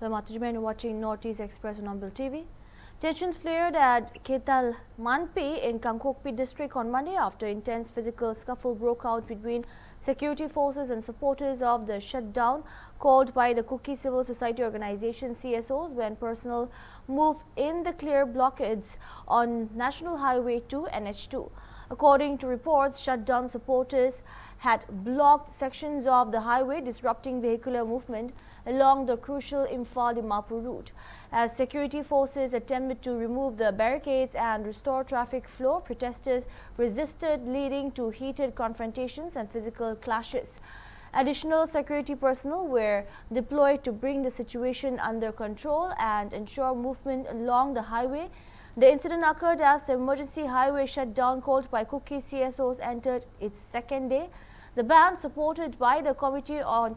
Hello, Matajiman, watching Northeast Express on Umbil TV. Tensions flared at Ketal Manpi in Kangkokpi district on Monday after intense physical scuffle broke out between security forces and supporters of the shutdown called by the Kuki Civil Society Organization CSOs when personnel moved in the clear blockades on National Highway 2 NH2. According to reports, shutdown supporters had blocked sections of the highway, disrupting vehicular movement along the crucial Imphal-Dimapur route. As security forces attempted to remove the barricades and restore traffic flow, protesters resisted, leading to heated confrontations and physical clashes. Additional security personnel were deployed to bring the situation under control and ensure movement along the highway. The incident occurred as the emergency highway shutdown called by Kuki CSOs entered its second day. The ban, supported by the Committee on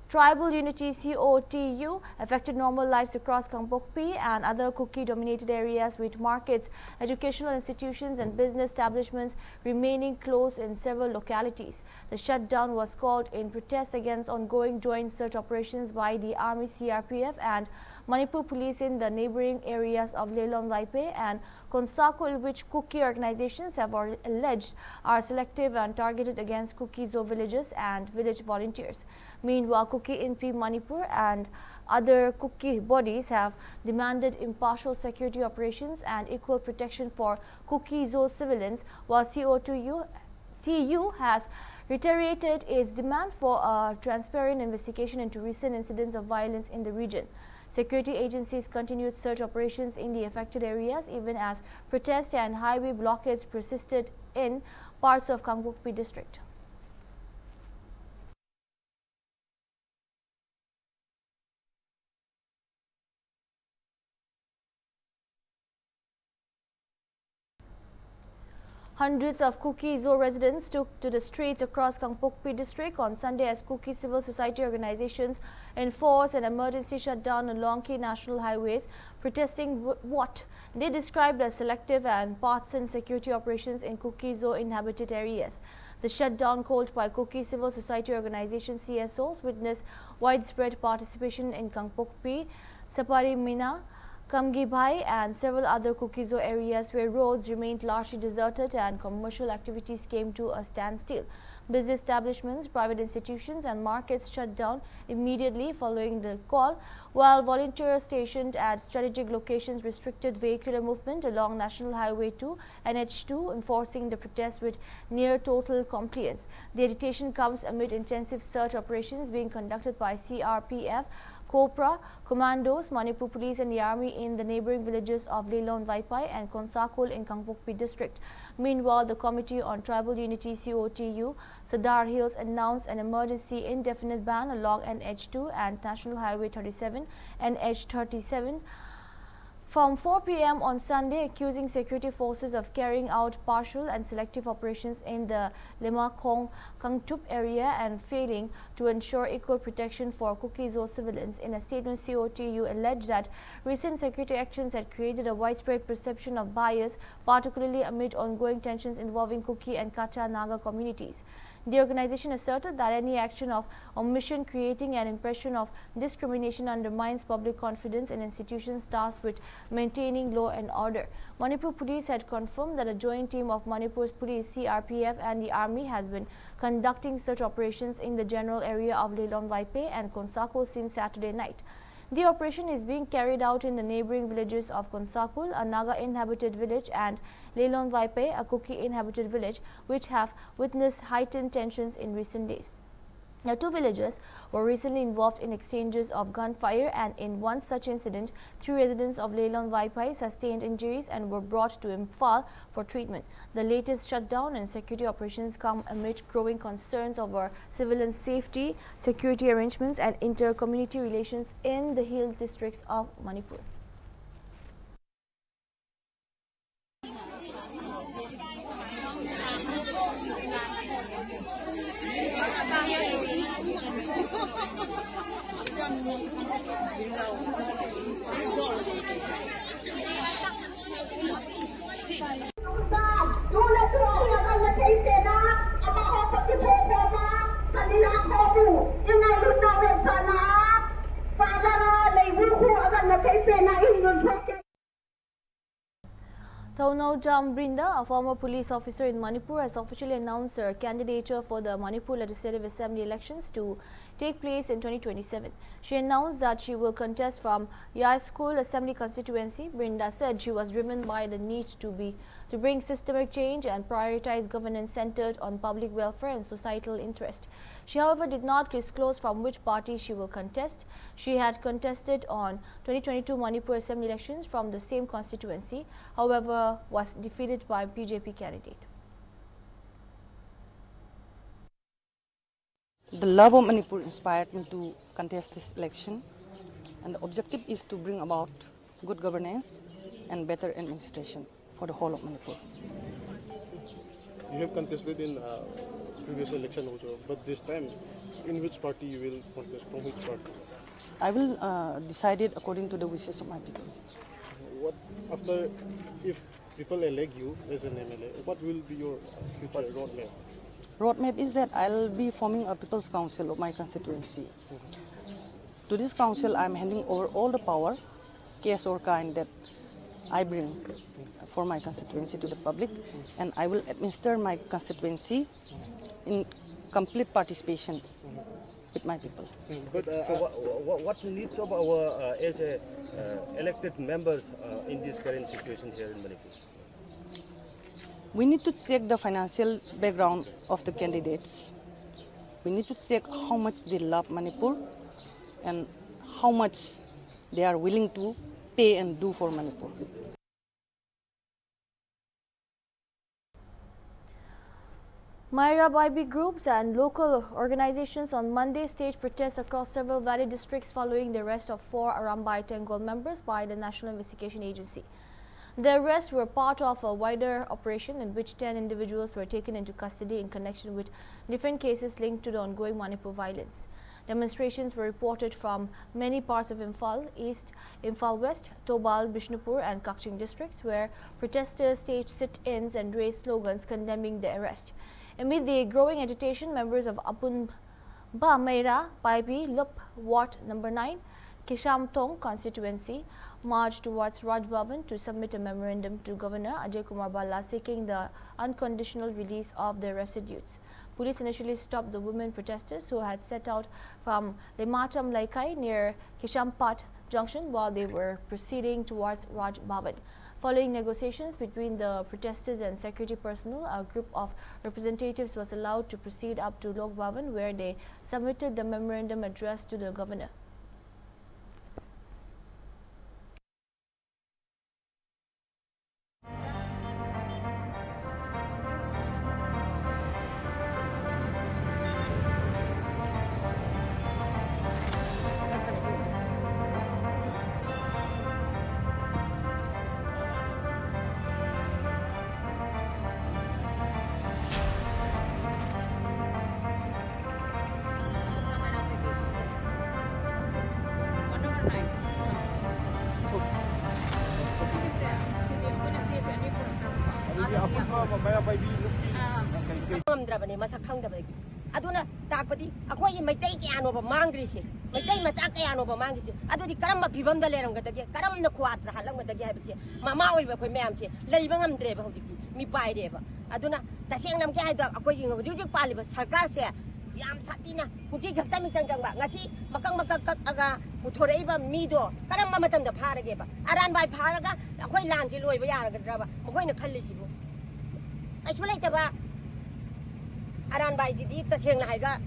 Tribal Unity COTU, affected normal lives across Kangkokpi and other Kuki-dominated areas, with markets, educational institutions and business establishments remaining closed in several localities. The shutdown was called in protest against ongoing joint search operations by the Army, CRPF and Manipur police in the neighboring areas of Lelong Laipe and Konsakul, which Kuki organizations have alleged are selective and targeted against Kuki-Zo villages and village volunteers. Meanwhile, Kuki INP Manipur and other Kuki bodies have demanded impartial security operations and equal protection for Kuki-Zo civilians, while TU has reiterated its demand for a transparent investigation into recent incidents of violence in the region. Security agencies continued search operations in the affected areas even as protests and highway blockades persisted in parts of Kangkokpi district. Hundreds of Kuki-Zo residents took to the streets across Kangkokpi district on Sunday as Kuki civil society organizations enforced an emergency shutdown along key national highways, protesting what they described as selective and partisan security operations in Kuki-Zo inhabited areas. The shutdown called by Kuki civil society organization CSOs witnessed widespread participation in Kangkokpi, Sapari Mina, Kamgibhai and several other Kuki-Zo areas where roads remained largely deserted and commercial activities came to a standstill. Business establishments, private institutions and markets shut down immediately following the call, while volunteers stationed at strategic locations restricted vehicular movement along National Highway 2 NH2, enforcing the protest with near total compliance. The agitation comes amid intensive search operations being conducted by CRPF, Copra, Commandos, Manipur Police and the Army in the neighboring villages of Lelong Laipai and Konsakul in Kangkokpi district. Meanwhile, the Committee on Tribal Unity COTU, Sadar Hills announced an emergency indefinite ban along NH2 and National Highway 37 and NH37 from 4 p.m. on Sunday, accusing security forces of carrying out partial and selective operations in the Lemakong Kangtup area and failing to ensure equal protection for Kuki-Zo civilians. In a statement, COTU alleged that recent security actions had created a widespread perception of bias, particularly amid ongoing tensions involving Kuki and Kacha Naga communities. The organization asserted that any action of omission creating an impression of discrimination undermines public confidence in institutions tasked with maintaining law and order. Manipur Police had confirmed that a joint team of Manipur's police, CRPF and the Army has been conducting search operations in the general area of Lelong Laipe and Konsakul since Saturday night. The operation is being carried out in the neighboring villages of Konsakul, a Naga-inhabited village, and Lelong Laipe, a Kuki-inhabited village, which have witnessed heightened tensions in recent days. Now, two villagers were recently involved in exchanges of gunfire, and in one such incident, 3 residents of Lelong Laipai sustained injuries and were brought to Imphal for treatment. The latest shutdown and security operations come amid growing concerns over civilian safety, security arrangements and inter-community relations in the hill districts of Manipur. Sana, Father, Thonau Brinda, a former police officer in Manipur, has officially announced her candidature for the Manipur Legislative Assembly elections to take place in 2027. She announced that she will contest from Yaskul Assembly constituency. Brinda said she was driven by the need to bring systemic change and prioritize governance centered on public welfare and societal interest. She, however, did not disclose from which party she will contest. She had contested on 2022 Manipur Assembly elections from the same constituency, however, was defeated by BJP candidate. The love of Manipur inspired me to contest this election, and the objective is to bring about good governance and better administration for the whole of Manipur. You have contested in previous election also, but this time, in which party you will contest? From which party? I will decide it according to the wishes of my people. What after, if people elect you as an MLA, what will be your future roadmap? Roadmap is that I'll be forming a people's council of my constituency. To this council, I'm handing over all the power, case or kind, that I bring for my constituency to the public, and I will administer my constituency in complete participation with my people. But so what needs of our as elected members in this current situation here in Manipur? We need to check the financial background of the candidates. We need to check how much they love Manipur and how much they are willing to pay and do for Manipur. Myra Baibi groups and local organizations on Monday staged protests across several valley districts following the arrest of 4 Arambai Tengol members by the National Investigation Agency. The arrests were part of a wider operation in which 10 individuals were taken into custody in connection with different cases linked to the ongoing Manipur violence. Demonstrations were reported from many parts of Imphal East, Imphal West, Tobal, Bishnupur and Kakching districts, where protesters staged sit-ins and raised slogans condemning the arrest. Amid the growing agitation, members of Apun Ba Meira Baibi Lup Ward No. 9 Kishamtong constituency marched towards Raj Bhavan to submit a memorandum to Governor Ajay Kumar Balla seeking the unconditional release of the arrested youths. Police initially stopped the women protesters who had set out from Limacham Laikai near Kishampat junction while they were proceeding towards Raj Bhavan. Following negotiations between the protesters and security personnel, a group of representatives was allowed to proceed up to Lok Bhavan, where they submitted the memorandum addressed to the governor. ngamdrabane masak khangdabagi aduna takpadi akhoi maitai kyano ba mangrisi maitai macha kyano ba mangrisi adudi karamba bibamda leramgadagi karamna khwatra halamgadagi habisi mama oiba khoi mayamsi leiba ngamdre ba hojiki mi paire ba aduna taseng nam kya haida akhoi gi hojik paliba sarkar se yam satina kuki khakta mi changjang ba ngasi makang aga puthorei ba mido karamba matamda pharage ba aran bai pharaga akhoi lanji loiba yaragadra ba akhoi na khallisi bu actually ta ba aran bai di taseng haiga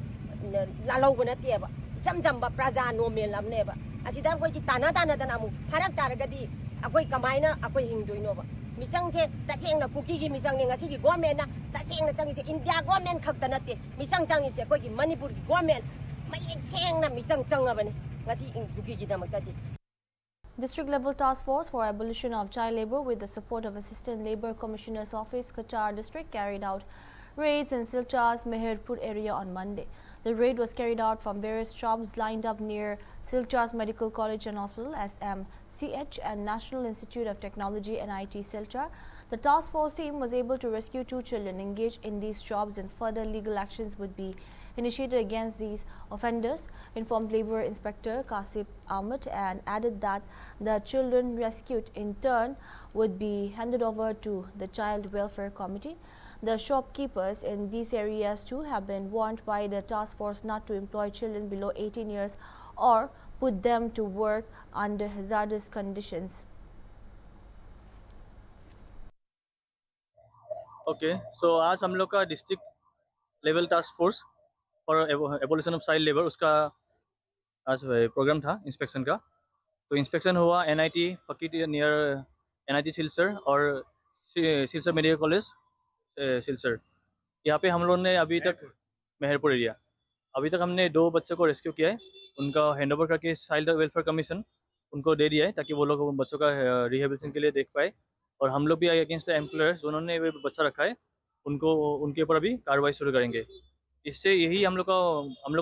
lalauba nateba jamjamba praja normal amneba asida koi ki tana dana mu pharak taragadi akoi kamaina akoi hingdoino ba misang se taseng na kuki gi misang ne ngasi gi government na taseng na changi se india government khakta nate misang changi se koi gi manipur gi government mai seng na misang changabane ngasi kuki gi damakadi. District-level task force for abolition of child labour with the support of Assistant Labour Commissioner's Office, Cachar District, carried out raids in Silchar's Meherpur area on Monday. The raid was carried out from various shops lined up near Silchar's Medical College and Hospital, SMCH, and National Institute of Technology, NIT Silchar. The task force team was able to rescue 2 children engaged in these shops, and further legal actions would be initiated against these offenders, informed Labour Inspector Kasif Ahmed, and added that the children rescued in turn would be handed over to the Child Welfare Committee. The shopkeepers in these areas too have been warned by the task force not to employ children below 18 years or put them to work under hazardous conditions. Okay so आज हम लोग का district level task force for abolition of child labour उसका आज programme था inspection का। तो inspection हुआ एनआईटी फकीट नियर एनआईटी सिलचर और सिलचर मेडिकल कॉलेज सिलचर। यहाँ पे हम लोगों ने अभी तक मेहरपुर एरिया अभी तक हमने 2 बच्चों को रेस्क्यू किया है। उनका हैंडओवर करके चाइल्ड वेलफेयर कमीशन उनको दे दिया है ताकि वो लोग बच्चों का रिहेबिलिटेशन के लिए देख पाए। और हम लोग भी अगेंस्ट द एम्प्लॉयर्स जिन्होंने वो बच्चा रखा है उनको उनके ऊपर अभी कार्रवाई शुरू करेंगे। इससे यही हम लोग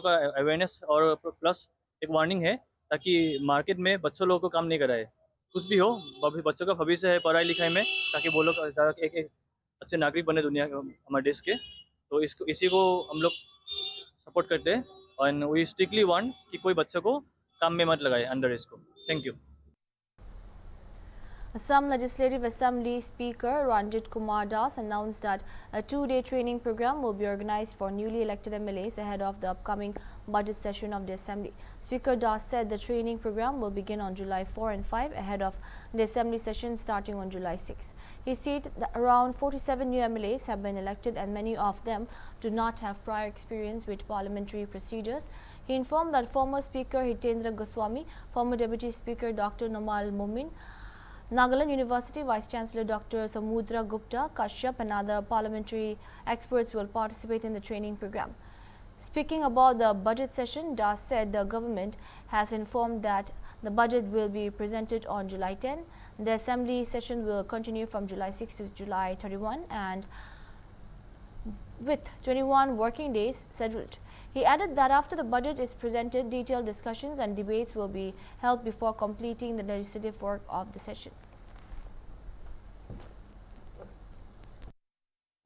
का अवेयरनेस और प्लस एक वार्निंग है ताकि मार्केट में बच्चों लोगों को काम नहीं कराए। कुछ भी हो बच्चों का भविष्य है पढ़ाई लिखाई में ताकि वो लोग एक अच्छे नागरिक बने दुनिया हमारे देश के। तो इसी को हम लोग सपोर्ट करते हैं और वी स्ट्रिक्टली वार्न कि कोई बच्चों को काम में मत लगाए अंडर एज को। Thank you. Assam Legislative Assembly Speaker Ranjit Kumar Das announced that a 2-day training program will be organized for newly elected MLAs ahead of the upcoming budget session of the Assembly. Speaker Das said the training program will begin on July 4 and 5 ahead of the Assembly session starting on July 6. He said that around 47 new MLAs have been elected and many of them do not have prior experience with parliamentary procedures. He informed that former Speaker Hitendra Goswami, former Deputy Speaker Dr. Nomal Momin, Nagaland University Vice Chancellor Dr. Samudra Gupta Kashyap and other parliamentary experts will participate in the training program. Speaking about the budget session, Das said the government has informed that the budget will be presented on July 10. The assembly session will continue from July 6 to July 31 and with 21 working days scheduled. He added that after the budget is presented, detailed discussions and debates will be held before completing the legislative work of the session.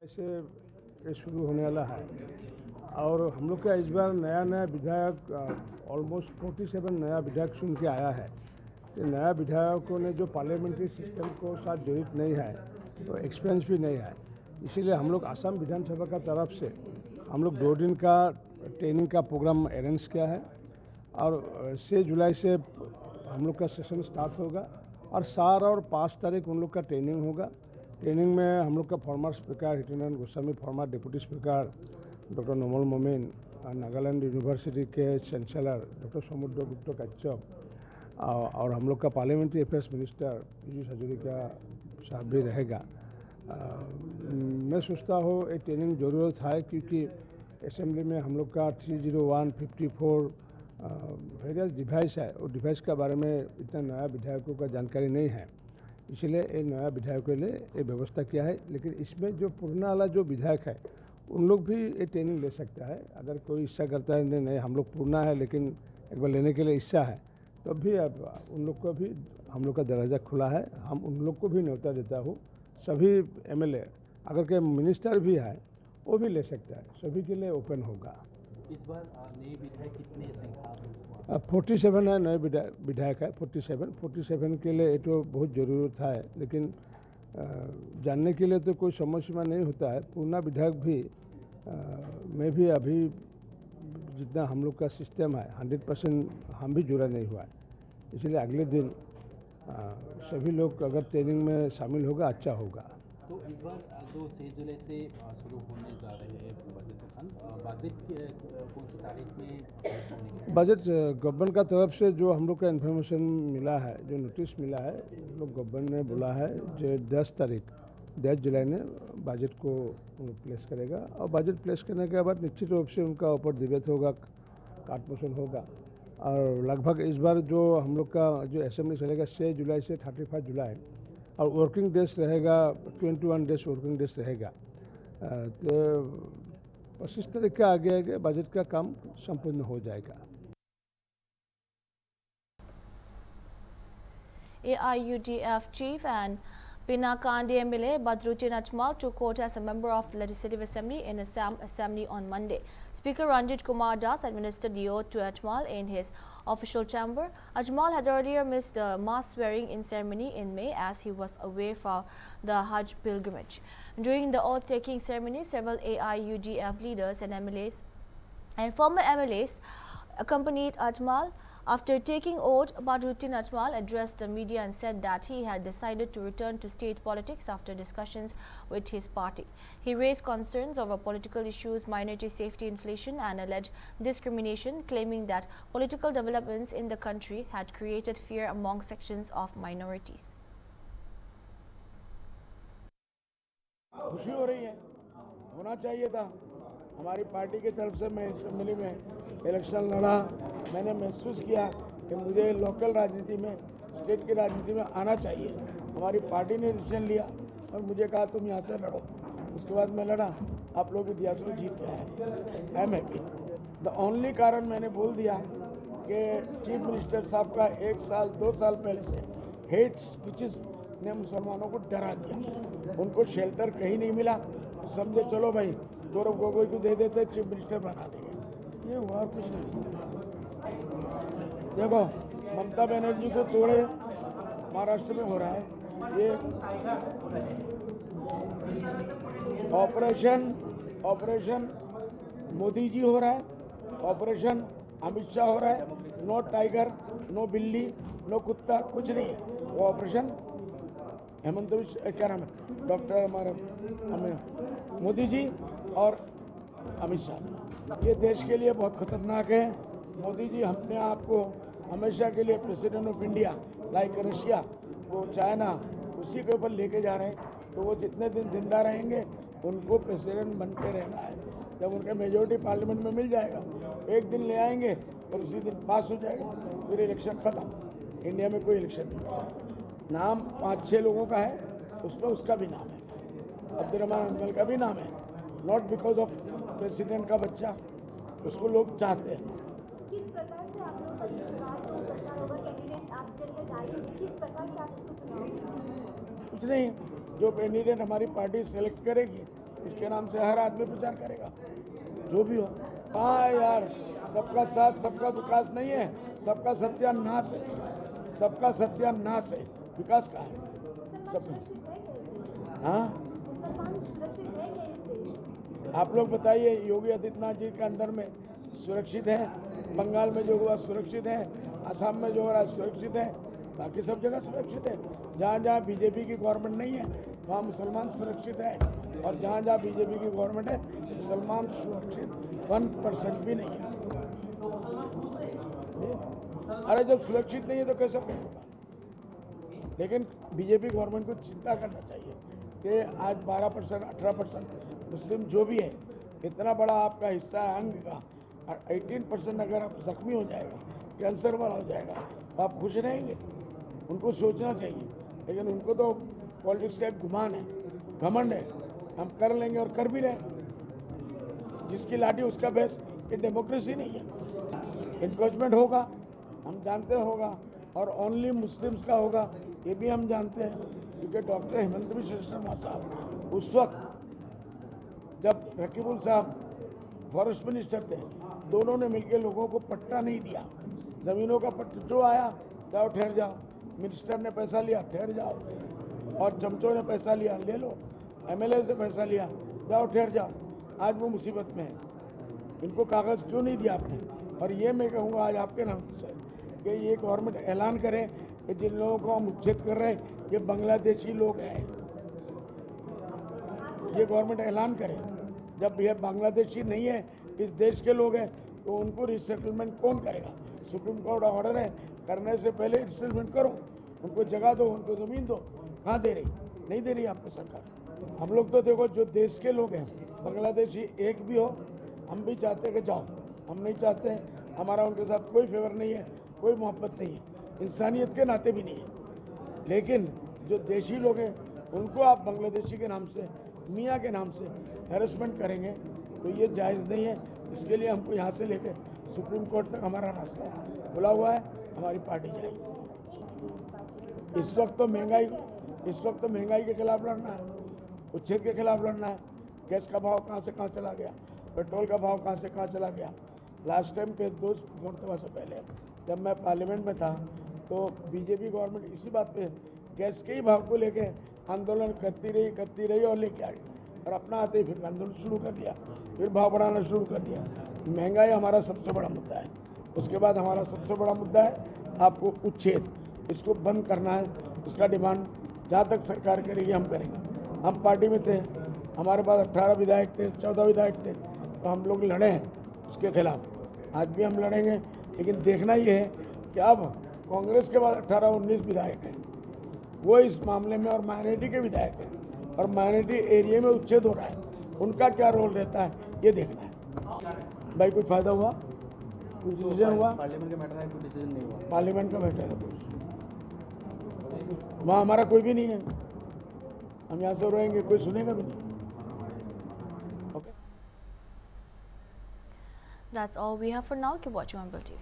ऐसे ये शुरू होने वाला है और हम लोग का इस बार नया विधायक ऑलमोस्ट 47 नया विधायक चुन के आया है। ये नया विधायकों ने जो पार्लियामेंट्री सिस्टम को साथ जड़ित नहीं है तो एक्सपीरियंस भी नहीं है। इसीलिए हम लोग असम विधानसभा का तरफ से हम लोग 2 दिन का ट्रेनिंग का प्रोग्राम अरेंज किया है और 6 जुलाई से हम लोग का सेशन स्टार्ट होगा और 4 और 5 तारीख उन लोग का ट्रेनिंग होगा। ट्रेनिंग में हम लोग का farmer speaker Hitendra Goswami, farmer deputy speaker doctor normal मोमिन, नागालैंड यूनिवर्सिटी के चांसलर डॉक्टर समुद्र गुप्ता कच्छप और हम लोग का parliamentary affairs minister Piyush Hazarika साहब भी रहेगा। मैं सोचता हूँ ये ट्रेनिंग ज़रूरत है क्योंकि असेंबली में हम लोग का 301, 54 वेरियस डिवाइस है और डिवाइस के बारे में इतना नया विधायकों का जानकारी नहीं है। इसलिए ये नया विधायकों के लिए ये व्यवस्था किया है। लेकिन इसमें जो पुराना वाला जो विधायक है उन लोग भी ये ट्रेनिंग ले सकता है। अगर कोई इच्छा करता है नहीं हम लोग पुराना है लेकिन एक बार लेने के लिए इच्छा है तो भी अब उन लोग को भी हम लोग का दरवाज़ा खुला है। हम उन लोग को भी न्योता देता हूँ। सभी एमएलए अगर के मिनिस्टर भी है वो भी ले सकता है, सभी के लिए ओपन होगा। इस बार नए विधायक कितने संख्या में? 47 है नए विधायक है। 47 के लिए ये तो बहुत ज़रूरत है लेकिन जानने के लिए तो कोई समय सीमा नहीं होता है। पूर्णा विधायक भी में भी अभी जितना हम लोग का सिस्टम है 100% हम भी जुड़ा नहीं हुआ है। इसलिए अगले दिन सभी लोग अगर ट्रेनिंग में शामिल होगा अच्छा होगा। तो इस बार जो 6 जुलाई से शुरू होने जा रहे हैं बजट सेशन, बजट कौन सी तारीख में? बजट गवर्नमेंट का तरफ से जो हम लोग का इन्फॉर्मेशन मिला है, जो नोटिस मिला है, लोग गवर्नमेंट ने बोला है जो 10 जुलाई ने बजट को प्लेस करेगा और बजट प्लेस करने के बाद निश्चित रूप से उनका ऊपर डिबेट होगा, कार्ड मोशन होगा और लगभग इस बार जो हम लोग का जो असेंबली चलेगा 6 जुलाई से 35 जुलाई और वर्किंग डेज रहेगा 21 डेज वर्किंग डेज रहेगा। तो 25 तारीख के आगे बजट का काम संपूर्ण हो जाएगा। AIUDF chief and Pinakandi MLA Badruddin Ajmal took court as a member of the Legislative Assembly in Assam Assembly on Monday. Speaker Ranjit Kumar Das administered the oath to Ajmal in his official chamber. Ajmal had earlier missed the mass swearing in ceremony in May as he was away for the Hajj pilgrimage. During the oath-taking ceremony, several AIUDF leaders and MLAs and former MLAs accompanied Ajmal. After taking oath, Badruddin Ajmal addressed the media and said that he had decided to return to state politics after discussions with his party. He raised concerns over political issues, minority safety, inflation and alleged discrimination, claiming that political developments in the country had created fear among sections of minorities. खुशी हो रही है, होना चाहिए था। हमारी party की तरफ से मैं असेंबली में इलेक्शन लड़ा, मैंने महसूस किया कि मुझे लोकल राजनीति में, स्टेट की राजनीति में आना चाहिए। हमारी पार्टी ने डिसीजन लिया और मुझे कहा तुम यहाँ से लड़ो। उसके बाद मैं लड़ा, आप लोग की दिया से जीत गए हैं। I am happy. The only कारण मैंने बोल दिया कि चीफ मिनिस्टर साहब का 1 साल 2 साल पहले से हेट स्पीचेस ने मुसलमानों को डरा दिया, उनको शेल्टर कहीं नहीं मिला, समझे चलो भाई गौरव गोगोई को दे देते, चीफ मिनिस्टर बना देंगे। ये हुआ और कुछ नहीं। देखो ममता बनर्जी को तोड़े महाराष्ट्र में हो रहा है ये ऑपरेशन मोदी जी हो रहा है, ऑपरेशन अमित शाह हो रहा है। नो टाइगर, नो बिल्ली, नो कुत्ता, कुछ नहीं है। वो ऑपरेशन हेमंत क्या नाम है, डॉक्टर हमारे मोदी जी और अमित शाह। ये देश के लिए बहुत खतरनाक है। मोदी जी अपने आप को हमेशा के लिए president of India like Russia, वो चाइना, उसी के ऊपर लेके जा रहे हैं। तो वो जितने दिन जिंदा रहेंगे उनको प्रेसिडेंट बन के रहना है। जब उनका मेजोरिटी पार्लियामेंट में मिल जाएगा, एक दिन ले आएंगे और उसी दिन पास हो जाएगा, फिर इलेक्शन खत्म। इंडिया में कोई इलेक्शन नहीं। नाम 5-6 लोगों का है, उसमें उसका भी नाम है, अब्दुर्रहमान अनवल का भी नाम है। नॉट बिकॉज ऑफ प्रेसिडेंट का बच्चा, उसको लोग चाहते हैं। किस प्रकार से आप लोग का विश्वास और प्रचार होगा? कैंडिडेट आप जैसे डालेंगे, किस प्रकार से आप इसको चुनाव? कुछ नहीं, जो कैंडिडेट हमारी पार्टी सेलेक्ट करेगी उसके नाम से हर आदमी प्रचार करेगा, जो भी हो। हाँ यार, सबका साथ सबका विकास नहीं है, सबका सत्यानाश है। सबका सत्यानाश है, विकास का है सब। हाँ, आप लोग बताइए, योगी आदित्यनाथ जी के अंदर में सुरक्षित है, बंगाल में जो हुआ सुरक्षित है, असम में जो हो रहा है सुरक्षित है, बाकी सब जगह सुरक्षित है। जहाँ जहाँ बीजेपी की गवर्नमेंट नहीं है वहाँ मुसलमान सुरक्षित है, और जहाँ जहाँ बीजेपी की गवर्नमेंट है मुसलमान सुरक्षित 1% भी नहीं है। अरे जब सुरक्षित नहीं है तो कैसे होगा? लेकिन बीजेपी गवर्नमेंट को चिंता करना चाहिए कि आज 12%, 18% मुस्लिम जो भी है, इतना बड़ा आपका हिस्सा है अंग का, 18% अगर आप जख्मी हो जाएगा, कैंसर वाला हो जाएगा, तो आप खुश रहेंगे? उनको सोचना चाहिए। लेकिन उनको तो पॉलिटिक्स का एक गुमान है, घमंड है, हम कर लेंगे और कर भी रहे। जिसकी लाठी उसका बेस, ये डेमोक्रेसी नहीं है। इन्क्रोचमेंट होगा, हम जानते होगा, और ओनली मुस्लिम्स का होगा, ये भी हम जानते हैं। क्योंकि डॉक्टर हेमंत बिश्व शर्मा साहब उस वक्त जब रकीबुल साहब फॉरेस्ट मिनिस्टर थे, दोनों ने मिलकर लोगों को पट्टा नहीं दिया। ज़मीनों का पट्टा जो आया, जाओ ठहर जाओ, मिनिस्टर ने पैसा लिया ठहर जाओ, और चमचों ने पैसा लिया ले लो, एमएलए से पैसा लिया जाओ ठहर जाओ। आज वो मुसीबत में है। इनको कागज़ क्यों नहीं दिया आपने? और ये मैं कहूँगा आज आपके नाम से कि ये गवर्नमेंट ऐलान करे कि जिन लोगों को हम उच्छेद कर रहे हैं ये बांग्लादेशी लोग हैं। ये गवर्नमेंट ऐलान करे। जब ये बांग्लादेशी नहीं है, इस देश के लोग हैं, तो उनको रिसेटलमेंट कौन करेगा? सुप्रीम कोर्ट ऑर्डर है, करने से पहले रिसेटलमेंट करो, उनको जगह दो, उनको ज़मीन दो। कहाँ दे रही? नहीं दे रही आपकी सरकार। हम लोग तो देखो, जो देश के लोग हैं, बांग्लादेशी एक भी हो, हम भी चाहते हैं कि जाओ, हम नहीं चाहते हैं। हमारा उनके साथ कोई फेवर नहीं है, कोई मोहब्बत नहीं है, इंसानियत के नाते भी नहीं है। लेकिन जो देशी लोग हैं उनको आप बांग्लादेशी के नाम से, मियाँ के नाम से हैरेसमेंट करेंगे तो ये जायज़ नहीं है। इसके लिए हमको यहाँ से लेकर सुप्रीम कोर्ट तक हमारा रास्ता खुला हुआ है, हमारी पार्टी जाएगी। इस वक्त तो महंगाई के खिलाफ लड़ना है, उच्छेद के खिलाफ लड़ना है। गैस का भाव कहाँ से कहाँ चला गया, पेट्रोल का भाव कहाँ से कहाँ चला गया। लास्ट टाइम पे 2 लोकसभा से पहले जब मैं पार्लियामेंट में था तो बीजेपी गवर्नमेंट इसी बात पे गैस के ही भाव को लेके आंदोलन करती रही और लेके आई, और अपना आते ही फिर आंदोलन शुरू कर दिया, फिर भाव बढ़ाना शुरू कर दिया। महंगाई हमारा सबसे बड़ा मुद्दा है। उसके बाद हमारा सबसे बड़ा मुद्दा है आपको उच्छेद, इसको बंद करना है। इसका डिमांड जहाँ तक सरकार करेगी हम करेंगे। हम पार्टी में थे, हमारे पास 18 विधायक थे, 14 विधायक थे, तो हम लोग लड़े हैं उसके खिलाफ। आज भी हम लड़ेंगे, लेकिन देखना ये है कि अब कांग्रेस के बाद 18-19 विधायक हैं, वो इस मामले में और माइनॉरिटी के विधायक हैं, और माइनॉरिटी एरिया में उच्छेद हो रहा है, उनका क्या रोल रहता है ये देखना है। भाई कोई फायदा हुआ, कुछ डिसीजन हुआ? पार्लियामेंट का मैटर है, कोई डिसीजन नहीं हुआ। पार्लियामेंट का मैटर है, वहाँ हमारा कोई भी नहीं है। हम यहाँ से रहेंगे, कोई सुनेगा भी नहीं। That's all we have for now. Keep watching on Bull TV.